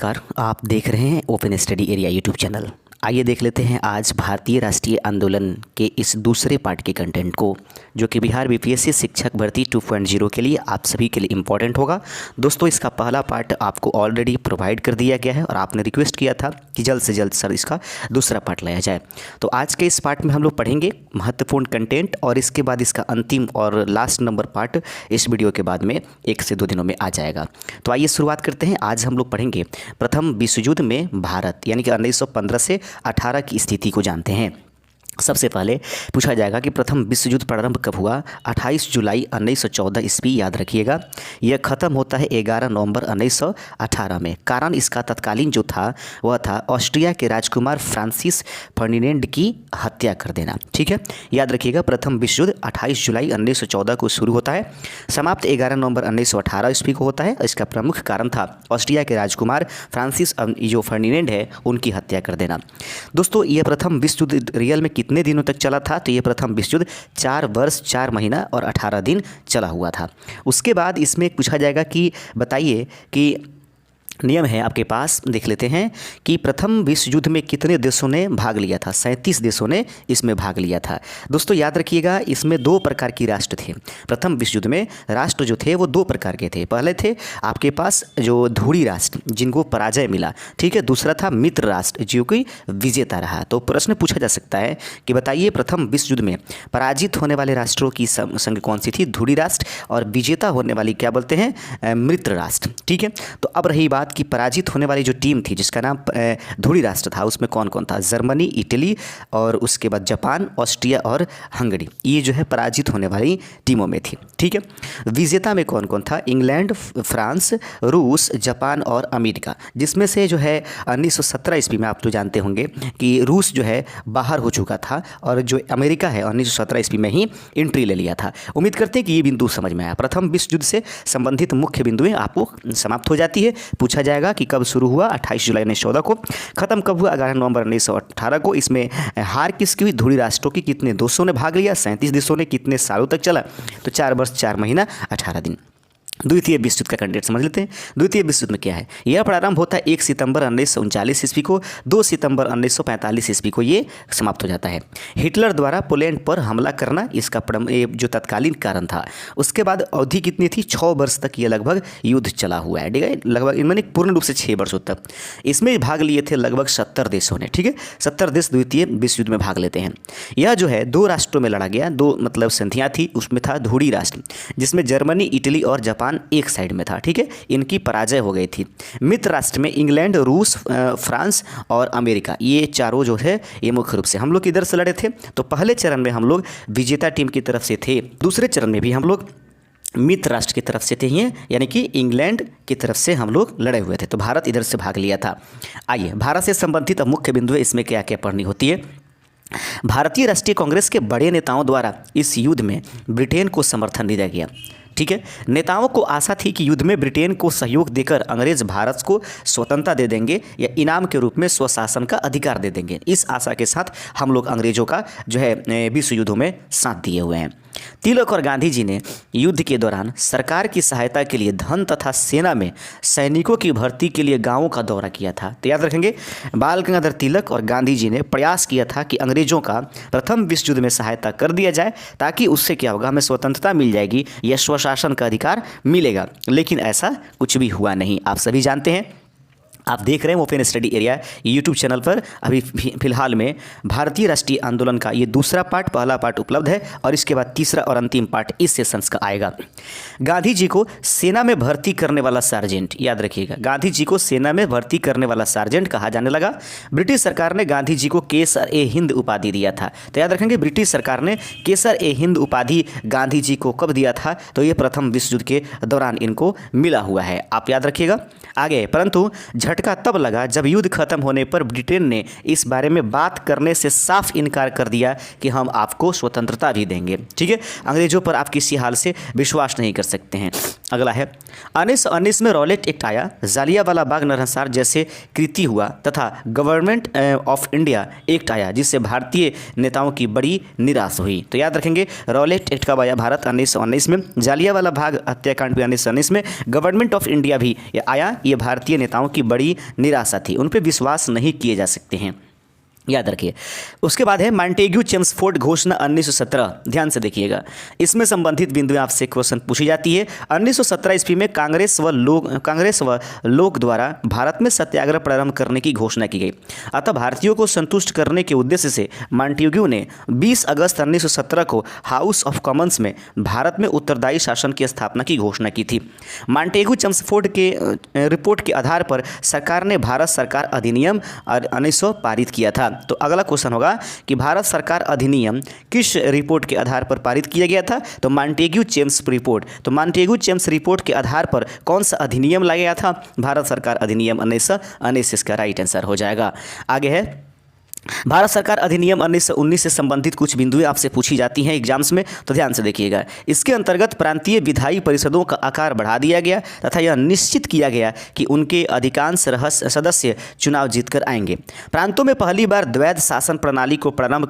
नमस्कार, आप देख रहे हैं open study area YouTube channel. आइए देख लेते हैं आज भारतीय राष्ट्रीय आंदोलन के इस दूसरे पार्ट के कंटेंट को, जो कि बिहार बीपीएससी शिक्षक भर्ती 2.0 के लिए आप सभी के लिए इम्पॉर्टेंट होगा। दोस्तों, इसका पहला पार्ट आपको ऑलरेडी प्रोवाइड कर दिया गया है और आपने रिक्वेस्ट किया था कि जल्द से जल्द सर इसका दूसरा पार्ट लाया जाए। तो आज के इस पार्ट में हम लोग पढ़ेंगे महत्वपूर्ण कंटेंट और इसके बाद इसका अंतिम और लास्ट नंबर पार्ट इस वीडियो के बाद में 1 से 2 दिनों में आ जाएगा। तो आइए शुरुआत करते हैं। आज हम लोग पढ़ेंगे प्रथम विश्व युद्ध में भारत यानी कि 1915 से 18 की स्थिति को जानते हैं। सबसे पहले पूछा जाएगा कि प्रथम विश्व युद्ध प्रारंभ कब हुआ। 28 जुलाई 1914 ईस्वी, याद रखिएगा। यह ख़त्म होता है 11 नवंबर 1918 में। कारण इसका तत्कालीन जो था वह था ऑस्ट्रिया के राजकुमार फ्रांसिस फर्डिनेंड की हत्या कर देना। ठीक है, याद रखिएगा। प्रथम विश्व युद्ध 28 जुलाई 1914 को शुरू होता है, समाप्त 11 नवंबर 1918 ईस्वी को होता है। इसका प्रमुख कारण था ऑस्ट्रिया के राजकुमार फ्रांसिस जो फर्डिनेंड है उनकी हत्या कर देना। दोस्तों, यह प्रथम विश्व युद्ध रियल में कितने दिनों तक चला था? तो ये प्रथम विश्व युद्ध 4 वर्ष 4 महीना और 18 दिन चला हुआ था। उसके बाद इसमें पूछा जाएगा कि बताइए कि नियम है आपके पास, देख लेते हैं कि प्रथम विश्व युद्ध में कितने देशों ने भाग लिया था। 37 देशों ने इसमें भाग लिया था। दोस्तों, याद रखिएगा, इसमें 2 प्रकार की राष्ट्र थे। प्रथम विश्व युद्ध में राष्ट्र जो थे वो 2 प्रकार के थे। पहले थे आपके पास जो ध्रुवी राष्ट्र जिनको पराजय मिला, ठीक है। दूसरा था मित्र राष्ट्र जो कि विजेता रहा। तो प्रश्न पूछा जा सकता है कि बताइए प्रथम विश्व युद्ध में पराजित होने वाले राष्ट्रों की संख्या कौन सी थी? ध्रुवी राष्ट्र। और विजेता होने वाली क्या बोलते हैं? मित्र राष्ट्र। ठीक है, तो अब रही बात कि पराजित होने वाली जो टीम थी जिसका नाम ध्रुवी राष्ट्र था, उसमें कौन कौन था? जर्मनी, इटली और उसके बाद जापान, ऑस्ट्रिया और हंगरी। ये जो है पराजित होने वाली टीमों में थी। ठीक है, विजेता में कौन कौन था? इंग्लैंड, फ्रांस, रूस, जापान और अमेरिका। जिसमें से जो है 1917 ईस्वी में आप तो जानते होंगे कि रूस जो है बाहर हो चुका था और जो अमेरिका है 1917 ईस्वी में ही एंट्री ले लिया था। उम्मीद करते हैं कि ये बिंदु समझ में आया। प्रथम विश्व युद्ध से संबंधित मुख्य बिंदुएं आपको समाप्त हो जाती है। पूछा जाएगा कि कब शुरू हुआ? 28 जुलाई 1914 को। खत्म कब हुआ? 11 नवंबर 1918 को। इसमें हार किसकी हुई? ध्रुवी राष्ट्रों की। कितने देशों ने भाग लिया? 37 देशों ने। कितने सालों तक चला? तो 4 वर्ष 4 महीना 18 दिन। द्वितीय विश्व युद्ध का कंटेंट समझ लेते हैं। द्वितीय विश्व युद्ध में क्या है? यह प्रारंभ होता है 1 सितंबर 1939 ईस्वी को। 2 सितंबर 1945 ईस्वी को ये समाप्त हो जाता है। हिटलर द्वारा पोलैंड पर हमला करना इसका जो तत्कालीन कारण था। उसके बाद अवधि कितनी थी? 6 वर्ष तक ये लगभग युद्ध चला हुआ है। ठीक है, लगभग इनमें पूर्ण रूप से 6 वर्षों तक। इसमें भाग लिए थे लगभग 70 देशों ने। ठीक है, 70 देश द्वितीय विश्व युद्ध में भाग लेते हैं। यह जो है 2 राष्ट्रों में लड़ा गया। 2 मतलब संधियाँ थी। उसमें था ध्रुवी राष्ट्र जिसमें जर्मनी, इटली और जापान एक साइड में था। ठीक है, इनकी पराजय हो गई थी। मित्र राष्ट्र में इंग्लैंड, रूस, फ्रांस और अमेरिका, ये चारों जो है ये मुख्य रूप से हम लोग किधर से लड़े थे? तो पहले चरण में हम लोग विजेता टीम की तरफ से थे। दूसरे चरण में भी हम लोग मित्र राष्ट्र की तरफ से थे, यानी कि इंग्लैंड की तरफ से हम लोग लड़े हुए थे। तो भारत इधर से भाग लिया था। आइए, भारत से संबंधित मुख्य बिंदु इसमें क्या क्या पढ़नी होती है। भारतीय राष्ट्रीय कांग्रेस के बड़े नेताओं द्वारा इस युद्ध में ब्रिटेन को समर्थन दिया गया। ठीक है, नेताओं को आशा थी कि युद्ध में ब्रिटेन को सहयोग देकर अंग्रेज भारत को स्वतंत्रता दे देंगे या इनाम के रूप में स्वशासन का अधिकार दे देंगे। इस आशा के साथ हम लोग अंग्रेजों का जो है विश्व युद्धों में साथ दिए हुए हैं। तिलक और गांधी जी ने युद्ध के दौरान सरकार की सहायता के लिए धन तथा सेना में सैनिकों की भर्ती के लिए गांवों का दौरा किया था। तो याद रखेंगे, बाल गंगाधर तिलक और गांधी जी ने प्रयास किया था कि अंग्रेजों का प्रथम विश्व युद्ध में सहायता कर दिया जाए, ताकि उससे क्या होगा, हमें स्वतंत्रता मिल जाएगी या स्वशासन का अधिकार मिलेगा। लेकिन ऐसा कुछ भी हुआ नहीं। आप सभी जानते हैं, आप देख रहे हैं open study area YouTube channel पर। अभी फिलहाल में भारतीय राष्ट्रीय आंदोलन का ये दूसरा पार्ट, पहला पार्ट उपलब्ध है और इसके बाद तीसरा और अंतिम पार्ट इस सेशंस का आएगा। गांधी जी को सेना में भर्ती करने वाला सार्जेंट, याद रखिएगा, गांधी जी को सेना में भर्ती करने वाला सार्जेंट कहा जाने लगा। ब्रिटिश सरकार ने गांधी जी को केसर ए हिंद उपाधि दिया था। तो याद रखेंगे, ब्रिटिश सरकार ने केसर ए हिंद उपाधि गांधी जी को कब दिया था? तो ये प्रथम विश्व युद्ध के दौरान इनको मिला हुआ है। आप याद रखिएगा। आगे, परंतु झटका तब लगा जब युद्ध खत्म होने पर ब्रिटेन ने इस बारे में बात करने से साफ इनकार कर दिया कि हम आपको स्वतंत्रता भी देंगे। ठीक है, अंग्रेजों पर आप किसी हाल से विश्वास नहीं कर सकते हैं। अगला है 1919 में रॉलेट एक्ट आया। जालियांवाला बाग नरसंहार जैसे कृति हुआ तथा गवर्नमेंट ऑफ इंडिया एक्ट आया, जिससे भारतीय नेताओं की बड़ी निराश हुई। तो याद रखेंगे, रॉलेट एक्ट कब आया? भारत 1919 में। जालियांवाला बाग हत्याकांड भी 1919 में। गवर्नमेंट ऑफ इंडिया भी आया ये भारतीय नेताओं की बड़ी निराशा थी, उन पर विश्वास नहीं किए जा सकते हैं, याद रखिए। उसके बाद है मॉन्टेग्यू चेम्सफोर्ड घोषणा 1917, ध्यान से देखिएगा, इसमें संबंधित बिंदुएं आपसे क्वेश्चन पूछी जाती है। 1917 ईस्वी में कांग्रेस व लोक द्वारा भारत में सत्याग्रह प्रारंभ करने की घोषणा की गई। अतः भारतीयों को संतुष्ट करने के उद्देश्य से मॉन्टेग्यू ने 20 अगस्त 1917 को हाउस ऑफ कॉमन्स में भारत में उत्तरदायी शासन की स्थापना की घोषणा की थी। मॉन्टेग्यू चेम्सफोर्ड के रिपोर्ट के आधार पर सरकार ने भारत सरकार अधिनियम 1900 पारित किया था। तो अगला क्वेश्चन होगा कि भारत सरकार अधिनियम किस रिपोर्ट के आधार पर पारित किया गया था? तो मॉन्टेग्यू चेम्स रिपोर्ट। तो मॉन्टेग्यू चेम्स रिपोर्ट के आधार पर कौन सा अधिनियम लाया गया था? भारत सरकार अधिनियम 1919 इसका राइट आंसर हो जाएगा। आगे है भारत सरकार अधिनियम 1919 से संबंधित कुछ बिंदुएं आपसे पूछी जाती हैं एग्जाम्स में, तो ध्यान से देखिएगा। इसके अंतर्गत प्रांतीय विधायी परिषदों का आकार बढ़ा दिया गया तथा यह निश्चित किया गया कि उनके अधिकांश सदस्य चुनाव जीतकर आएंगे। प्रांतों में पहली बार द्वैध शासन प्रणाली को प्रारंभ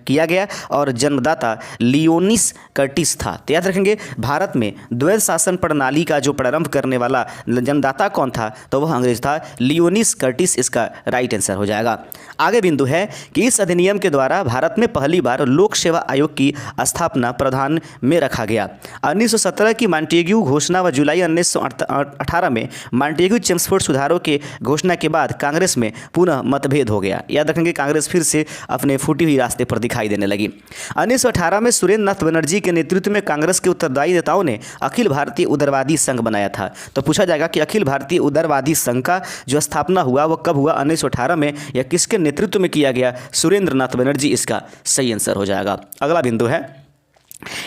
किया गया और जन्मदाता लियोनिस कर्टिस था। तो याद रखेंगे, भारत में द्वैध शासन प्रणाली का जो प्रारंभ करने वाला जन्मदाता कौन था? तो वह अंग्रेज था, लियोनिस कर्टिस इसका राइट आंसर हो जाएगा। आगे बिंदु है कि इस अधिनियम के द्वारा भारत में पहली बार लोक सेवा आयोग की स्थापना प्रावधान में रखा गया। 1917 की मॉन्टेग्यू घोषणा व जुलाई 1918 में मॉन्टेग्यू चेम्सफोर्ड सुधारों के घोषणा के बाद कांग्रेस में पुनः मतभेद हो गया। याद रखेंगे, कांग्रेस फिर से अपने फूटी हुई रास्ते पर दिखाई देने लगी। 1918 में सुरेंद्र नाथ बनर्जी के नेतृत्व में कांग्रेस के उत्तरदायी नेताओं ने अखिल भारतीय उदारवादी संघ बनाया था। तो पूछा जाएगा कि अखिल भारतीय उदारवादी संघ का जो स्थापना हुआ वो कब हुआ? 1918 में। या किसके नेतृत्व में किया गया? सुरेंद्र नाथ बनर्जी इसका सही आंसर हो जाएगा। अगला बिंदु है,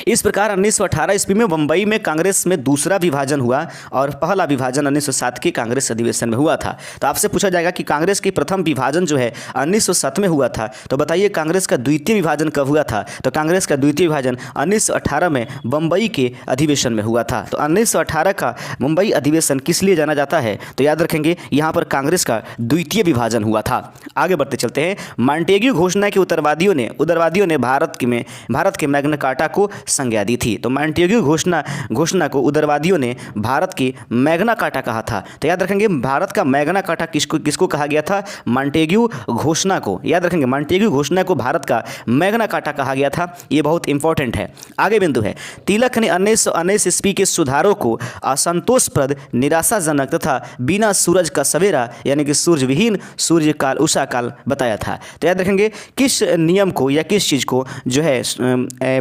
इस प्रकार 1918 ईस्वी में मुंबई में कांग्रेस में दूसरा विभाजन हुआ और पहला विभाजन 1907 के कांग्रेस अधिवेशन में हुआ था। तो आपसे पूछा जाएगा कि कांग्रेस की प्रथम विभाजन जो है 1907 में हुआ था, तो बताइए कांग्रेस का द्वितीय विभाजन कब हुआ था? तो कांग्रेस का द्वितीय विभाजन 1918 में मुंबई के अधिवेशन में हुआ था। तो 1918 का मुंबई अधिवेशन किस लिए जाना जाता है? तो याद रखेंगे, यहाँ पर कांग्रेस का द्वितीय विभाजन हुआ था। आगे बढ़ते चलते हैं। मॉन्टेग्यू घोषणा के उदारवादियों ने भारत के मैग्ना कार्टा को संज्ञा दी थी। तो मॉन्टेग्यू घोषणा को उदारवादियों ने भारत की मैग्ना कार्टा कहा था। तो याद रखेंगे, भारत का मैग्ना कार्टा किसको कहा गया था? मॉन्टेग्यू घोषणा को। याद रखेंगे, मॉन्टेग्यू घोषणा को भारत का मैग्ना कार्टा कहा गया था। ये बहुत इंपॉर्टेंट है। आगे बिंदु है, तिलक ने 1919 ईस्वी के सुधारों को असंतोषप्रद, निराशाजनक तथा बिना सूरज का सवेरा यानी कि सूर्यविहीन सूर्यकाल उषा काल बताया था। तो याद रखेंगे, किस नियम को या किस चीज़ को जो है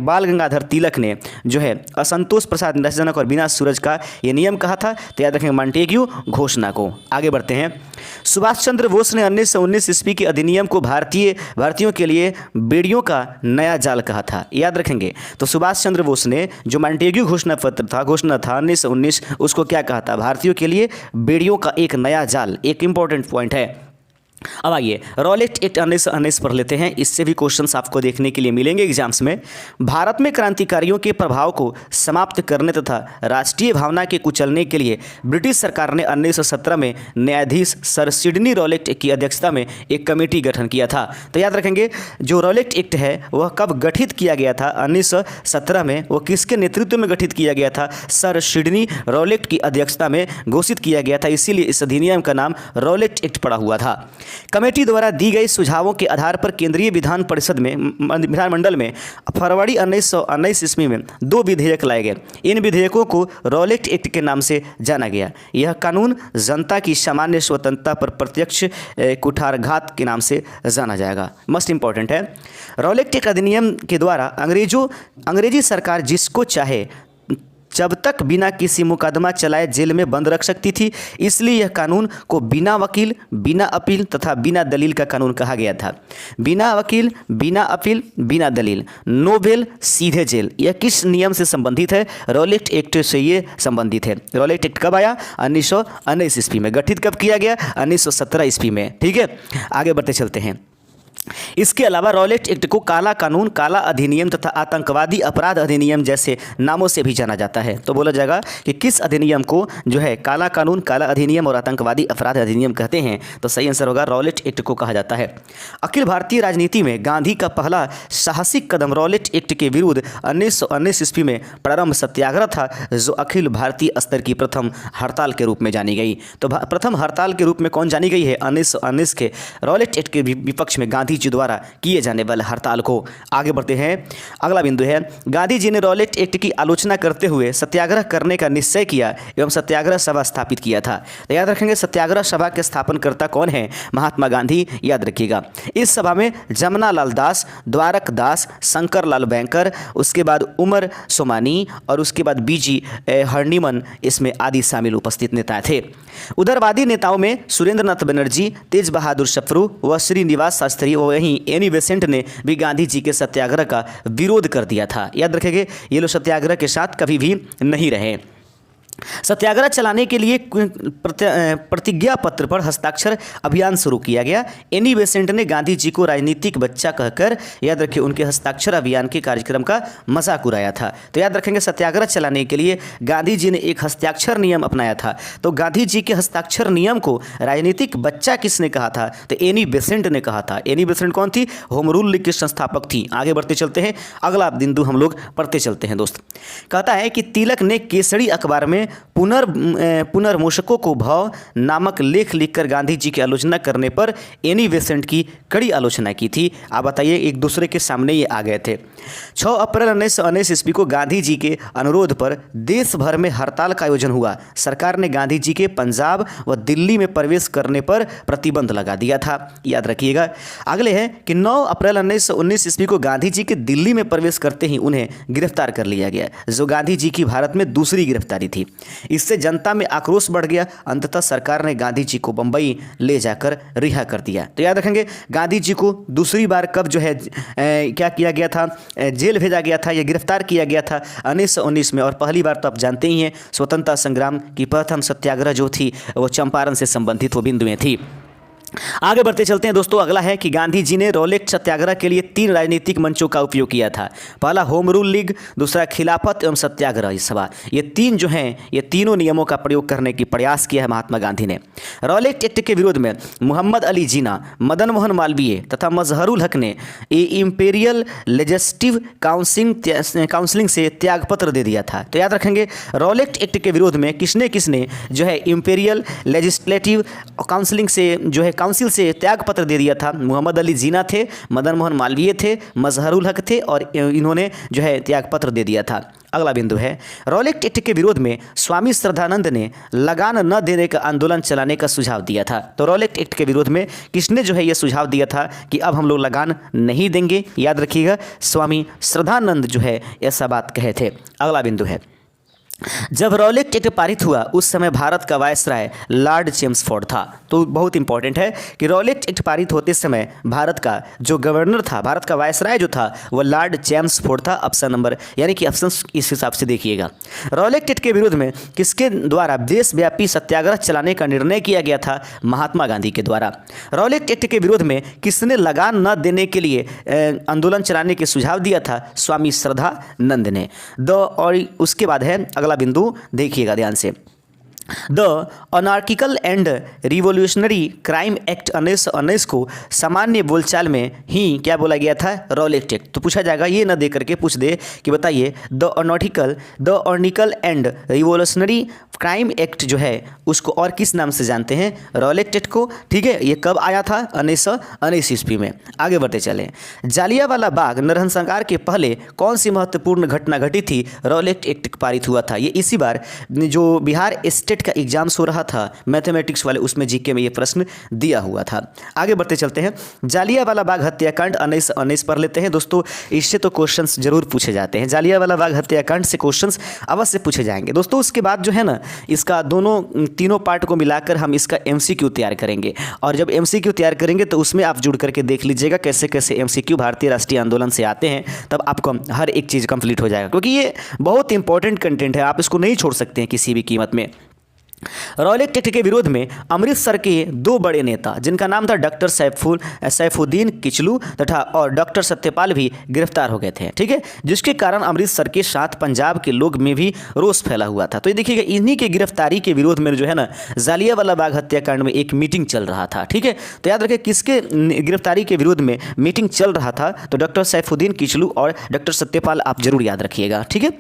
बाल गंगाधर तिलक ने जो है असंतोष प्रसाद, निराशाजनक और बिना सूरज का ये नियम कहा था? तो याद रखेंगे, मॉन्टेग्यू घोषणा को। आगे बढ़ते हैं। सुभाष चंद्र बोस ने 1919 ईस्वी के अधिनियम को भारतीयों के लिए बेड़ियों का नया जाल कहा था। याद रखेंगे, तो सुभाष चंद्र बोस ने जो मॉन्टेग्यू घोषणा था 1919, उसको क्या कहा था? भारतीयों के लिए बेड़ियों का एक नया जाल। एक इंपॉर्टेंट पॉइंट है। अब आइए रॉलेट एक्ट 1919 पढ़ लेते हैं। इससे भी क्वेश्चंस आपको देखने के लिए मिलेंगे एग्जाम्स में। भारत में क्रांतिकारियों के प्रभाव को समाप्त करने तथा राष्ट्रीय भावना के कुचलने के लिए ब्रिटिश सरकार ने 1917 में न्यायाधीश सर सिडनी रॉलेट की अध्यक्षता में एक कमेटी गठन किया था। तो याद रखेंगे, जो रॉलेट एक्ट है वह कब गठित किया गया था? 1917 में। वो किसके नेतृत्व में गठित किया गया था? सर सिडनी रॉलेट की अध्यक्षता में घोषित किया गया था। इसीलिए इस अधिनियम का नाम रॉलेट एक्ट पड़ा हुआ था। कमेटी द्वारा दी गई सुझावों के आधार पर केंद्रीय विधानमंडल में फरवरी 1919 ईस्वी में 2 विधेयक लाए गए। इन विधेयकों को रॉलेट एक्ट के नाम से जाना गया। यह कानून जनता की सामान्य स्वतंत्रता पर प्रत्यक्ष कुठारघात के नाम से जाना जाएगा। मस्ट इंपॉर्टेंट है। रॉलेट एक्ट अधिनियम के द्वारा अंग्रेजी सरकार जिसको चाहे जब तक बिना किसी मुकदमा चलाए जेल में बंद रख सकती थी। इसलिए यह कानून को बिना वकील, बिना अपील तथा बिना दलील का कानून कहा गया था। बिना वकील, बिना अपील, बिना दलील, नो बेल, सीधे जेल। यह किस नियम से संबंधित है? रॉलेट एक्ट से ये संबंधित है। रॉलेट एक्ट कब आया? 1919 ईस्वी में। गठित कब किया गया? 1917 ईस्वी में। ठीक है, आगे बढ़ते चलते हैं। इसके अलावा रॉलेट एक्ट को काला कानून, काला अधिनियम तथा आतंकवादी अपराध अधिनियम जैसे नामों से भी जाना जाता है। तो बोला जाएगा कि किस अधिनियम को जो है काला कानून, काला अधिनियम और आतंकवादी अपराध अधिनियम कहते हैं, तो सही आंसर होगा रॉलेट एक्ट को कहा जाता है। अखिल भारतीय राजनीति में गांधी का पहला साहसिक कदम रॉलेट एक्ट के विरुद्ध 1919 ईस्वी में प्रारंभ सत्याग्रह था, जो अखिल भारतीय स्तर की प्रथम हड़ताल के रूप में जानी गई। तो प्रथम हड़ताल के रूप में कौन जानी गई है? 1919 के रॉलेट एक्ट के विपक्ष में गांधी जी द्वारा किए जाने वाले हड़ताल को। आगे बढ़ते हैं, अगला बिंदु है गांधी जी ने रॉलेट एक्ट की आलोचना करते हुए सत्याग्रह करने का निश्चय किया एवं सत्याग्रह सभा स्थापित किया था। तो याद रखेंगे सत्याग्रह सभा के स्थापनकर्ता कौन है? महात्मा गांधी, याद रखिएगा। इस सभा में जमना लाल दास, द्वारक दास, शंकर लाल बैंकर, उसके बाद उमर सोमानी और उसके बाद बीजी हरनिमन इसमें आदि शामिल उपस्थित नेता थे। उदारवादी नेताओं में सुरेंद्र नाथ बनर्जी, तेज बहादुर सप्रू व श्रीनिवास शास्त्री व वहीं एनी बेसेंट ने भी गांधी जी के सत्याग्रह का विरोध कर दिया था। याद रखेंगे ये लोग सत्याग्रह के साथ कभी भी नहीं रहे। सत्याग्रह चलाने के लिए प्रतिज्ञा पत्र पर हस्ताक्षर अभियान शुरू किया गया। एनी बेसेंट ने गांधी जी को राजनीतिक बच्चा कहकर, याद रखिए, उनके हस्ताक्षर अभियान के कार्यक्रम का मजाक उड़ाया था। तो याद रखेंगे सत्याग्रह चलाने के लिए गांधी जी ने एक हस्ताक्षर नियम अपनाया था। तो गांधी जी के हस्ताक्षर नियम को राजनीतिक बच्चा किसने कहा था? तो एनी बेसेंट ने कहा था। एनी बेसेंट कौन थी? होम रूल लीग की संस्थापक थी। आगे बढ़ते चलते हैं, अगला बिंदु हम लोग पढ़ते चलते हैं दोस्त। कहता है कि तिलक ने केसरी अखबार में पुनर्मूषकों को भाव नामक लेख लिखकर गांधी जी की आलोचना करने पर एनी बेसेंट की कड़ी आलोचना की थी। आप बताइए, एक दूसरे के सामने ये आ गए थे। 6 अप्रैल 1919 ईस्वी को गांधी जी के अनुरोध पर देश भर में हड़ताल का आयोजन हुआ। सरकार ने गांधी जी के पंजाब व दिल्ली में प्रवेश करने पर प्रतिबंध लगा दिया था। याद रखिएगा। अगले है कि 9 अप्रैल 1919 ईस्वी को गांधी जी के दिल्ली में प्रवेश करते ही उन्हें गिरफ्तार कर लिया गया, जो गांधी जी की भारत में दूसरी गिरफ्तारी थी। इससे जनता में आक्रोश बढ़ गया। अंततः सरकार ने गांधी जी को बंबई ले जाकर रिहा कर दिया। तो याद रखेंगे गांधी जी को दूसरी बार कब जो है क्या किया गया था? जेल भेजा गया था या गिरफ्तार किया गया था 1919 में। और पहली बार तो आप जानते ही हैं, स्वतंत्रता संग्राम की प्रथम सत्याग्रह जो थी वो चंपारण से संबंधित वो बिंदुएं थी। आगे बढ़ते चलते हैं दोस्तों। अगला है कि गांधी जी ने रॉलेट सत्याग्रह के लिए 3 राजनीतिक मंचों का उपयोग किया था। पहला होम रूल लीग, दूसरा खिलाफत एवं सत्याग्रह सभा। ये 3 जो हैं, ये तीनों नियमों का प्रयोग करने की प्रयास किया है महात्मा गांधी ने। रॉलेट एक्ट के विरोध में मोहम्मद अली जिन्ना, मदन मोहन मालवीय तथा मजहरुल हक ने इंपीरियल लेजिस्लेटिव काउंसिलिंग से त्यागपत्र दे दिया था। तो याद रखेंगे रॉलेट एक्ट के विरोध में किसने किसने जो है इंपीरियल लेजिस्लेटिव काउंसिलिंग से जो है काउंसिल से त्याग पत्र दे दिया था? मोहम्मद अली जिन्ना थे, मदन मोहन मालवीय थे, मजहरुल हक थे और इन्होंने जो है त्याग पत्र दे दिया था। अगला बिंदु है रॉलेट एक्ट के विरोध में स्वामी श्रद्धानंद ने लगान न देने का आंदोलन चलाने का सुझाव दिया था। तो रॉलेट एक्ट के विरोध में किसने जो है यह सुझाव दिया था कि अब हम लोग लगान नहीं देंगे? याद रखिएगा, स्वामी श्रद्धानंद जो है ऐसा बात कहे थे। अगला बिंदु है जब रॉलेट एक्ट पारित हुआ उस समय भारत का वायसराय लॉर्ड चेम्सफोर्ड था। तो बहुत इंपॉर्टेंट है कि रॉलेट एक्ट पारित होते समय भारत का जो गवर्नर था, भारत का वायसराय जो था वो लॉर्ड चेम्सफोर्ड था। ऑप्शन नंबर, यानी कि ऑप्शन इस हिसाब से देखिएगा। रॉलेट एक्ट के विरोध में किसके द्वारा देशव्यापी सत्याग्रह चलाने का निर्णय किया गया था? महात्मा गांधी के द्वारा। रॉलेट एक्ट के विरोध में किसने लगान न देने के लिए आंदोलन चलाने के सुझाव दिया था? स्वामी श्रद्धानंद ने। और उसके बाद है अगला बिंदु, देखिएगा ध्यान से। The anarchical and revolutionary crime act 1919 को सामान्य बोलचाल में ही क्या बोला गया था? Rowlatt act. तो पूछा जाएगा, ये न दे करके पूछ दे कि बताइए the anarchical and revolutionary crime act जो है उसको और किस नाम से जानते हैं? रॉलेट एक्ट को। ठीक है, ये कब आया था? 1919 ईस्वी में। आगे बढ़ते चलें। जालियांवाला बाग नरसंहार के पहले कौन सी महत्वपूर्ण घटना घटी थी? रॉलेट एक्ट पारित हुआ था। ये इसी बार जो बिहार स्टेट का एग्जाम्स हो रहा था मैथमेटिक्स वाले, उसमें जीके में ये प्रश्न दिया हुआ था। आगे बढ़ते चलते हैं। जालियांवाला बाग हत्याकांड 1919 पढ़ लेते हैं दोस्तों। इससे तो क्वेश्चंस जरूर पूछे जाते हैं। जालियांवाला बाग हत्याकांड से क्वेश्चंस अवश्य पूछे जाएंगे दोस्तों। उसके बाद जो है ना, इसका तीनों पार्ट को मिलाकर हम इसका एमसीक्यू तैयार करेंगे। और जब एमसीक्यू तैयार करेंगे तो उसमें आप जुड़ करके देख लीजिएगा कैसे कैसे एमसीक्यू भारतीय राष्ट्रीय आंदोलन से आते हैं, तब आपको हर एक चीज़ कंप्लीट हो जाएगा, क्योंकि ये बहुत इंपॉर्टेंट कंटेंट है। आप इसको नहीं छोड़ सकते हैं किसी भी कीमत में। रॉलेट एक्ट के विरोध में अमृतसर के दो बड़े नेता जिनका नाम था डॉक्टर सैफुद्दीन किचलू तथा और डॉक्टर सत्यपाल भी गिरफ्तार हो गए थे। ठीक है, जिसके कारण अमृतसर के साथ पंजाब के लोग में भी रोष फैला हुआ था। तो ये देखिएगा, इन्हीं के गिरफ्तारी के विरोध में जो है ना जालियांवाला बाग हत्याकांड में एक मीटिंग चल रहा था। ठीक है, तो याद रखें किसके गिरफ्तारी के विरोध में मीटिंग चल रहा था, तो डॉक्टर सैफुद्दीन किचलू और डॉक्टर सत्यपाल, आप जरूर याद रखिएगा। ठीक है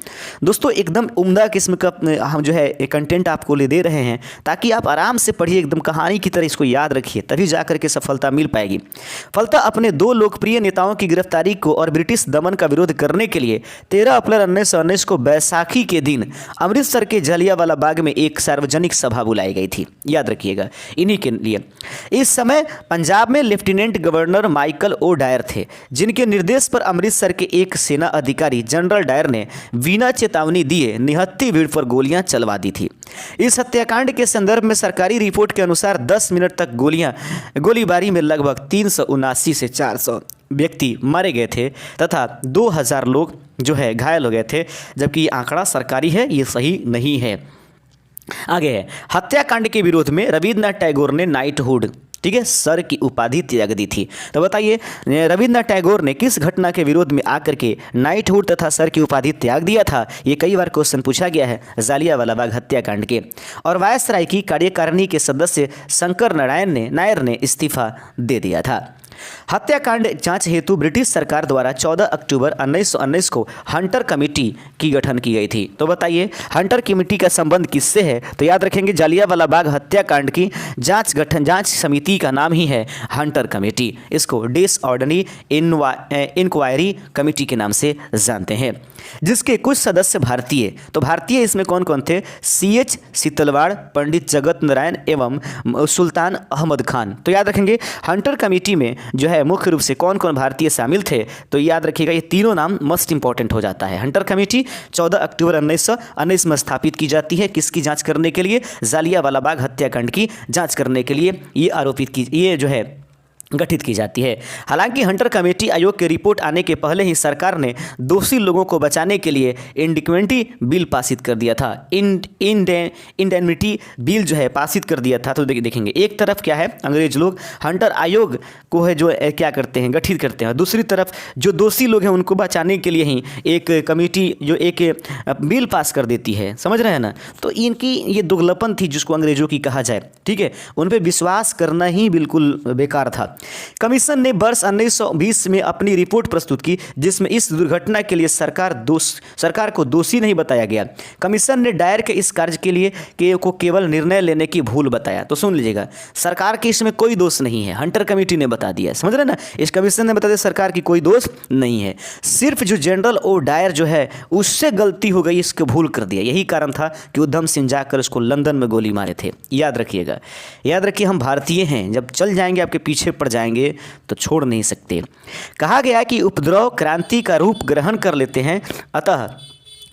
दोस्तों, एकदम उम्दा किस्म का हम जो है कंटेंट आपको ले दे रहे हैं ताकि आप आराम से पढ़िए, एकदम कहानी की तरह इसको याद रखिए, तभी जाकर के सफलता मिल पाएगी। फलता अपने दो लोकप्रिय नेताओं की गिरफ्तारी को और ब्रिटिश दमन का विरोध करने के लिए 13 अप्रैल 1919 को बैसाखी के दिन अमृतसर के जलियांवाला बाग में एक सार्वजनिक सभा बुलाई गई थी। याद रखिएगा इन्हीं के लिए। इस समय पंजाब में lieutenant governor Michael O'Dwyer थे, जिनके निर्देश पर अमृतसर के एक सेना अधिकारी जनरल डायर ने बिना चेतावनी दिए निहत्थी भीड़ पर गोलियां चलवा दी थी। इस हत्याकांड के संदर्भ में सरकारी रिपोर्ट के अनुसार 10 मिनट तक गोलीबारी में लगभग 379 से 400 व्यक्ति मारे गए थे तथा 2000 लोग जो है घायल हो गए थे, जबकि ये आंकड़ा सरकारी है, ये सही नहीं है। आगे है, हत्याकांड के विरोध में रविन्द्रनाथ टैगोर ने नाइटहुड, ठीक है, सर की उपाधि त्याग दी थी। तो बताइए रविन्द्रनाथ टैगोर ने किस घटना के विरोध में आकर के नाइटहुड तथा सर की उपाधि त्याग दिया था? ये कई बार क्वेश्चन पूछा गया है जालियांवाला बाग हत्याकांड के। और वायसराय की कार्यकारिणी के सदस्य शंकर नायर ने इस्तीफा दे दिया था। हत्याकांड जांच हेतु ब्रिटिश सरकार द्वारा 14 अक्टूबर 1919 को हंटर कमेटी की गठन की गई थी। तो बताइए हंटर कमेटी का संबंध किससे है? तो याद रखेंगे जालियांवाला बाग हत्याकांड की जांच समिति का नाम ही है हंटर कमेटी। इसको डिसऑर्डरली इंक्वायरी कमेटी के नाम से जानते हैं, जिसके कुछ सदस्य भारतीय। तो भारतीय इसमें कौन कौन थे? CH सीतलवाड़, पंडित जगत नारायण एवं सुल्तान अहमद खान। तो याद रखेंगे हंटर कमेटी में जो है मुख्य रूप से कौन कौन भारतीय शामिल थे? तो याद रखिएगा ये तीनों नाम मस्ट इंपॉर्टेंट हो जाता है। हंटर कमेटी 14 अक्टूबर 1919 में स्थापित की जाती है, किसकी जांच करने के लिए? जालियांवाला बाग हत्याकांड की जांच करने के लिए ये जो है गठित की जाती है। हालांकि हंटर कमेटी आयोग की रिपोर्ट आने के पहले ही सरकार ने दोषी लोगों को बचाने के लिए इंडिक्वेंटी बिल पासित कर दिया था। इंडेमिनिटी बिल जो है पासित कर दिया था। तो देखेंगे एक तरफ क्या है, अंग्रेज लोग हंटर आयोग को है जो क्या करते हैं, गठित करते हैं, और दूसरी तरफ जो दोषी लोग हैं उनको बचाने के लिए ही एक कमेटी जो एक बिल पास कर देती है। समझ रहे हैं ना? तो इनकी ये दुगलपन थी जिसको अंग्रेजों की कहा जाए। ठीक है, उन पर विश्वास करना ही बिल्कुल बेकार था। कमीशन ने वर्ष 1920 में अपनी रिपोर्ट प्रस्तुत की, जिसमें इस दुर्घटना के लिए सरकार को दोषी नहीं बताया गया। कमीशन ने डायर के इस कार्य के लिए को केवल निर्णय लेने की भूल बताया। तो सुन लीजिएगा, सरकार के इसमें कोई दोष नहीं है, हंटर कमेटी ने बता दिया। समझ रहे ना? इस कमीशन ने बता दिया सरकार की कोई दोष नहीं है, सिर्फ जो जनरल ओ डायर जो है उससे गलती हो गई, इसको भूल कर दिया। यही कारण था कि उधम सिंह जाकर उसको लंदन में गोली मारे थे। याद रखिएगा, याद रखिए, हम भारतीय हैं, जब चल जाएंगे आपके पीछे पड़ जाएंगे तो छोड़ नहीं सकते। कहा गया कि उपद्रव क्रांति का रूप ग्रहण कर लेते हैं, अतः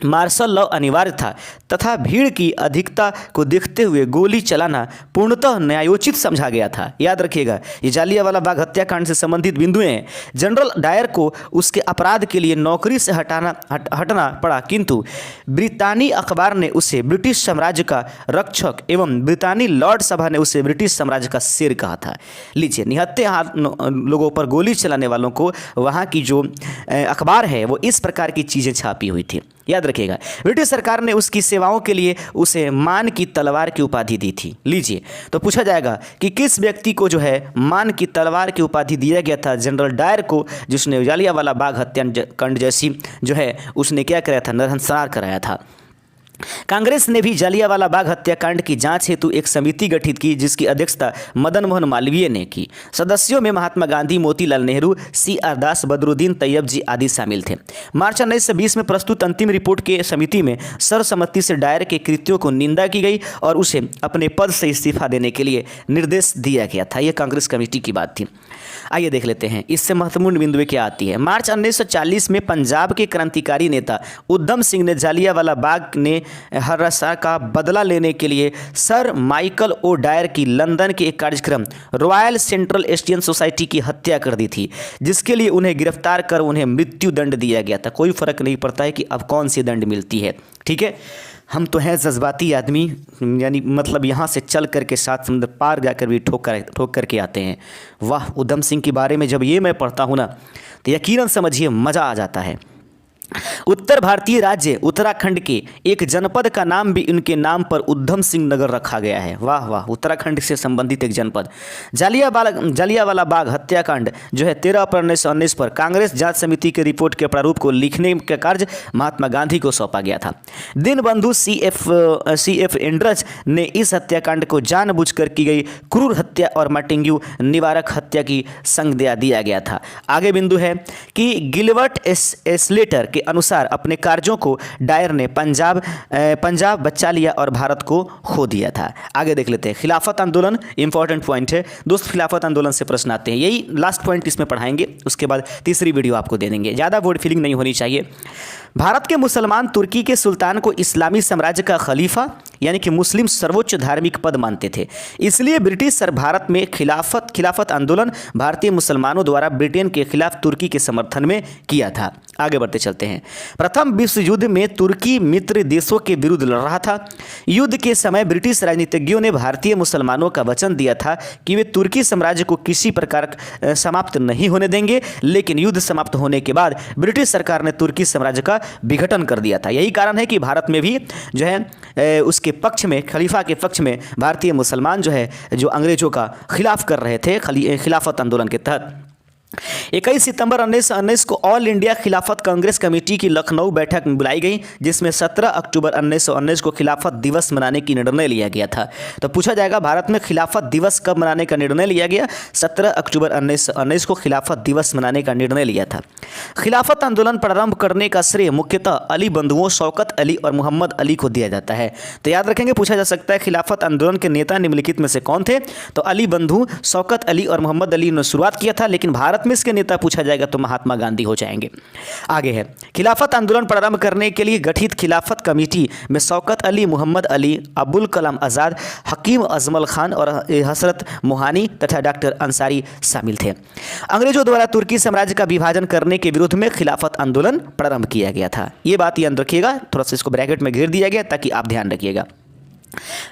मार्शल लॉ अनिवार्य था तथा भीड़ की अधिकता को देखते हुए गोली चलाना पूर्णतः न्यायोचित समझा गया था। याद रखिएगा, ये जालियांवाला बाग हत्याकांड से संबंधित बिंदुएं हैं। जनरल डायर को उसके अपराध के लिए नौकरी से हटना पड़ा, किंतु ब्रितानी अखबार ने उसे ब्रिटिश साम्राज्य का रक्षक एवं ब्रितानी लॉर्ड सभा ने उसे ब्रिटिश साम्राज्य का सिर कहा था। लीजिए, निहत्थे लोगों पर गोली चलाने वालों को वहाँ की जो अखबार है वो इस प्रकार की चीज़ें छापी हुई थी। याद रखिएगा, ब्रिटिश सरकार ने उसकी सेवाओं के लिए उसे मान की तलवार की उपाधि दी थी। लीजिए, तो पूछा जाएगा कि किस व्यक्ति को जो है मान की तलवार की उपाधि दिया गया था? जनरल डायर को, जिसने जालियांवाला बाग हत्याकांड जैसी जो है उसने क्या कराया था? नरसंहार कराया था। कांग्रेस ने भी जालियांवाला बाग हत्याकांड की जांच हेतु एक समिति गठित की, जिसकी अध्यक्षता मदन मोहन मालवीय ने की। सदस्यों में महात्मा गांधी, मोतीलाल नेहरू, CR दास, बदरुद्दीन तैयब जी आदि शामिल थे। मार्च 1920 में प्रस्तुत अंतिम रिपोर्ट के समिति में सर्वसम्मति से डायर के कृत्यों को निंदा की गई और उसे अपने पद से इस्तीफा देने के लिए निर्देश दिया गया था। यह कांग्रेस कमेटी की बात थी। आइए देख लेते हैं इससे महत्वपूर्ण बिंदुएं क्या आती है। मार्च 1940 में पंजाब के क्रांतिकारी नेता उधम सिंह ने जालियांवाला बाग ने हरासा का बदला लेने के लिए सर माइकल ओ डायर की लंदन के एक कार्यक्रम रॉयल सेंट्रल एशियन सोसाइटी की हत्या कर दी थी, जिसके लिए उन्हें गिरफ्तार कर उन्हें मृत्यु दंड दिया गया था। कोई फर्क नहीं पड़ता है कि अब कौन सी दंड मिलती है। ठीक है, हम तो हैं जज्बाती आदमी, यानी मतलब यहाँ से चल कर के सात समुंदर पार जाकर भी ठोक कर के आते हैं। वाह, उधम सिंह के बारे में जब ये मैं पढ़ता हूँ ना तो यकीनन समझिए मज़ा आ जाता है। उत्तर भारतीय राज्य उत्तराखंड के एक जनपद का नाम भी उनके नाम पर उधम सिंह नगर रखा गया है। वाह वाह, उत्तराखंड से संबंधित एक जनपद। जालियांवाला बाग हत्याकांड जो है 13 अप्रैल 1919 पर कांग्रेस जांच समिति के रिपोर्ट के प्रारूप को लिखने का कार्य महात्मा गांधी को सौंपा गया था। दीनबंधु CF एंड्रज ने इस हत्याकांड को जानबूझकर की गई क्रूर हत्या और मटिंगू निवारक हत्या की संज्ञा दिया गया था। आगे बिंदु है कि गिलबर्ट स्लेटर के अनुसार अपने कार्यों को डायर ने पंजाब बचा लिया और भारत को खो दिया था। आगे देख लेते हैं खिलाफत आंदोलन, इंपॉर्टेंट पॉइंट है दोस्त। खिलाफत आंदोलन से प्रश्न आते हैं, यही लास्ट पॉइंट इसमें पढ़ाएंगे, उसके बाद तीसरी वीडियो आपको दे देंगे, ज़्यादा वर्ड फीलिंग नहीं होनी चाहिए। भारत के मुसलमान तुर्की के सुल्तान को इस्लामी साम्राज्य का खलीफा यानी कि मुस्लिम सर्वोच्च धार्मिक पद मानते थे, इसलिए ब्रिटिश भारत में खिलाफत आंदोलन भारतीय मुसलमानों द्वारा ब्रिटेन के खिलाफ तुर्की के समर्थन में किया था। आगे बढ़ते चलते हैं। प्रथम विश्व युद्ध में तुर्की मित्र देशों के विरुद्ध लड़ रहा था। युद्ध के समय ब्रिटिश राजनीतिज्ञों ने भारतीय मुसलमानों का वचन दिया था कि वे तुर्की साम्राज्य को किसी प्रकार समाप्त नहीं होने देंगे, लेकिन युद्ध समाप्त होने के बाद ब्रिटिश सरकार ने तुर्की साम्राज्य का विघटन कर दिया था। यही कारण है कि भारत में भी जो है उसके पक्ष में, खलीफा के पक्ष में भारतीय मुसलमान जो है जो अंग्रेजों का खिलाफ कर रहे थे खिलाफत आंदोलन के तहत। 21 सितंबर 1919 को ऑल इंडिया खिलाफत कांग्रेस कमेटी की लखनऊ बैठक में बुलाई गई, जिसमें 17 अक्टूबर 1919 को खिलाफत दिवस मनाने की निर्णय लिया गया था। तो पूछा जाएगा भारत में खिलाफत दिवस कब मनाने का निर्णय लिया गया? 17 अक्टूबर 1919 को खिलाफत दिवस मनाने का निर्णय लिया था। खिलाफत आंदोलन प्रारंभ करने का श्रेय मुख्यतः अली बंधुओं शौकत अली और मोहम्मद अली को दिया जाता है। तो याद रखेंगे, पूछा जा सकता है खिलाफत आंदोलन के नेता निम्नलिखित में से कौन थे? तो अली बंधु, शौकत अली और मोहम्मद अली ने शुरुआत किया था, लेकिन भारत में इसके नेता पूछा जाएगा तो महात्मा गांधी हो जाएंगे। आगे है खिलाफत आंदोलन प्रारंभ करने के लिए गठित खिलाफत कमेटी में शौकत अली, मोहम्मद अली, अबुल कलाम आजाद, हकीम अजमल खान और हसरत मोहानी तथा डॉक्टर अंसारी शामिल थे। अंग्रेजों द्वारा तुर्की साम्राज्य का विभाजन करने के विरोध में खिलाफत आंदोलन प्रारंभ किया गया था। ये बात याद रखिएगा, थोड़ा सा इसको ब्रैकेट में घेर दिया गया ताकि आप ध्यान रखिएगा।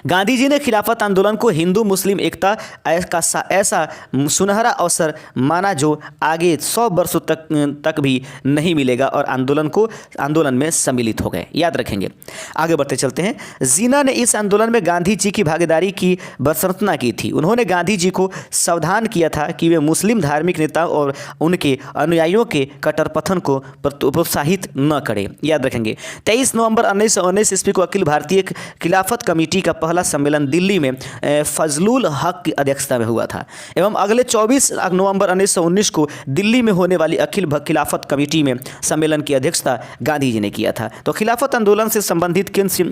गांधी जी ने खिलाफत आंदोलन को हिंदू मुस्लिम एकता का ऐसा सुनहरा अवसर माना जो आगे 100 वर्षों तक भी नहीं मिलेगा और आंदोलन में सम्मिलित हो गए। याद रखेंगे। आगे बढ़ते चलते हैं। जीना ने इस आंदोलन में गांधी जी की भागीदारी की भर्त्सना की थी। उन्होंने गांधी जी को सावधान किया था कि वे मुस्लिम धार्मिक नेता और उनके अनुयायियों के कट्टरपंथन को प्रोत्साहित न करें। याद रखेंगे। 23 नवंबर 1919 ईस्वी को अखिल भारतीय खिलाफत कमेटी का पहला सम्मेलन दिल्ली में फजलुल हक की अध्यक्षता में हुआ था एवं अगले 24 नवंबर 1919 को दिल्ली में होने वाली अखिल खिलाफत कमेटी में सम्मेलन की अध्यक्षता गांधी जी ने किया था। तो खिलाफत आंदोलन से संबंधित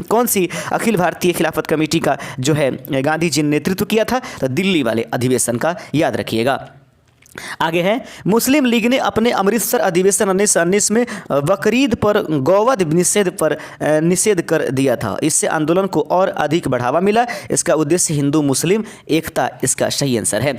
कौन सी अखिल भारतीय खिलाफत कमेटी का जो है गांधी जी ने नेतृत्व किया था? तो दिल्ली वाले अधिवेशन का याद रखिएगा। आगे है मुस्लिम लीग ने अपने अमृतसर अधिवेशन 1919 में बकरीद पर गौवध निषेध कर दिया था। इससे आंदोलन को और अधिक बढ़ावा मिला। इसका उद्देश्य हिंदू मुस्लिम एकता इसका सही आंसर है।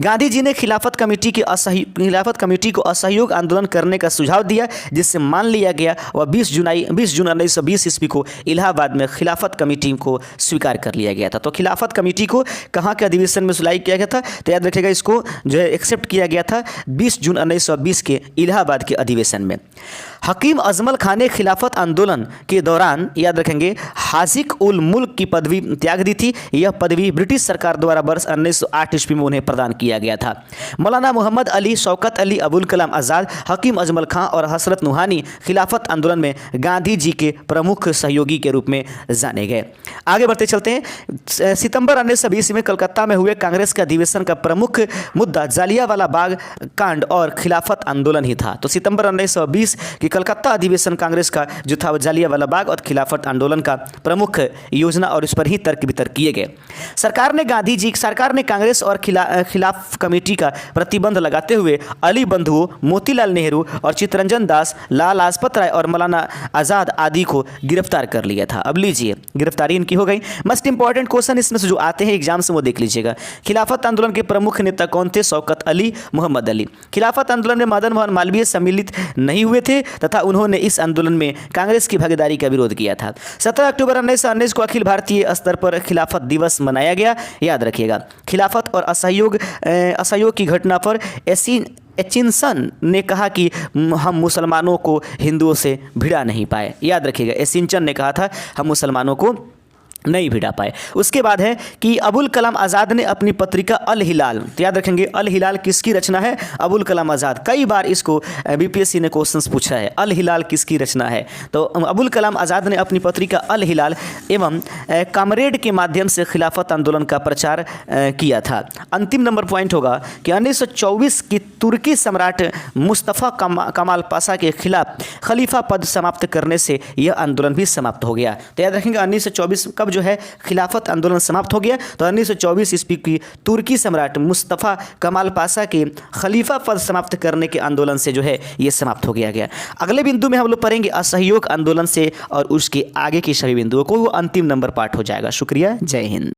गांधी जी ने खिलाफत कमेटी को असहयोग आंदोलन करने का सुझाव दिया, जिससे मान लिया गया और 20 जून 1920 ईस्वी को इलाहाबाद में खिलाफत कमेटी को स्वीकार कर लिया गया था। तो खिलाफत कमेटी को कहाँ के अधिवेशन में सुलाई किया गया था? तो याद रखिएगा, इसको जो है एक्सेप्ट किया गया था 20 जून 1920 के इलाहाबाद के अधिवेशन में। हकीम अजमल खान ने खिलाफत आंदोलन के दौरान याद रखेंगे हाजिक उल मुल्क की पदवी त्याग दी थी। यह पदवी ब्रिटिश सरकार द्वारा वर्ष 1908 ईस्वी में उन्हें प्रदान किया गया था। मौलाना मोहम्मद अली, शौकत अली, अबुल कलाम आजाद, हकीम अजमल खान और हसरत नुहानी खिलाफत आंदोलन में गांधी जी के प्रमुख सहयोगी के रूप में जाने गए। आगे बढ़ते चलते हैं। सितंबर 1920 में कलकत्ता में हुए कांग्रेस के अधिवेशन का प्रमुख मुद्दा जालियांवाला बाग कांड और खिलाफत आंदोलन ही था। तो सितंबर 1920 की कलकत्ता अधिवेशन कांग्रेस का जो था जालियांवाला बाग और खिलाफत आंदोलन का प्रमुख योजना और इस पर ही तर्क वितर्क किए गए। सरकार ने कांग्रेस और खिलाफ कमेटी का प्रतिबंध लगाते हुए अली बंधुओं, मोतीलाल नेहरू और चित्तरंजन दास, लाला लाजपत राय और मौलाना आज़ाद आदि को गिरफ्तार कर लिया था। अब लीजिए, गिरफ्तारी इनकी हो गई। मोस्ट इंपॉर्टेंट क्वेश्चन इसमें से जो आते हैं एग्जाम से वो देख लीजिएगा। खिलाफत आंदोलन के प्रमुख नेता कौन थे? शौकत अली, मोहम्मद अली। खिलाफत आंदोलन में मदन मोहन मालवीय सम्मिलित नहीं हुए थे तथा उन्होंने इस आंदोलन में कांग्रेस की भागीदारी का विरोध किया था। 17 अक्टूबर 1919 को अखिल भारतीय स्तर पर खिलाफत दिवस मनाया गया। याद रखिएगा, खिलाफत और असहयोग की घटना पर एचिंसन ने कहा कि हम मुसलमानों को हिंदुओं से भिड़ा नहीं पाए। याद रखिएगा, एचिंसन ने कहा था हम मुसलमानों को नहीं भिड़ा पाए। उसके बाद है कि अबुल कलाम आज़ाद ने अपनी पत्रिका अल हिलाल, तो याद रखेंगे अल हिलाल किसकी रचना है? अबुल कलाम आज़ाद। कई बार इसको बीपीएससी ने क्वेश्चंस पूछा है, अल हिलाल किसकी रचना है? तो अबुल कलाम आज़ाद ने अपनी पत्रिका अल हिलाल एवं कामरेड के माध्यम से खिलाफत आंदोलन का प्रचार किया था। अंतिम नंबर पॉइंट होगा कि 1924 की तुर्की सम्राट मुस्तफ़ा कमाल पाशा के खिलाफ खलीफा पद समाप्त करने से यह आंदोलन भी समाप्त हो गया। तो याद रखेंगे 1924 कब जो है खिलाफत आंदोलन समाप्त हो गया? तो 1924 ईस्वी की तुर्की सम्राट मुस्तफ़ा कमाल पाशा के खलीफा पद समाप्त करने के आंदोलन से जो है ये समाप्त हो गया। अगले बिंदु में हम लोग पढ़ेंगे असहयोग आंदोलन से और उसके आगे की सभी बिंदुओं को, वो अंतिम नंबर पार्ट हो जाएगा। शुक्रिया, जय हिंद।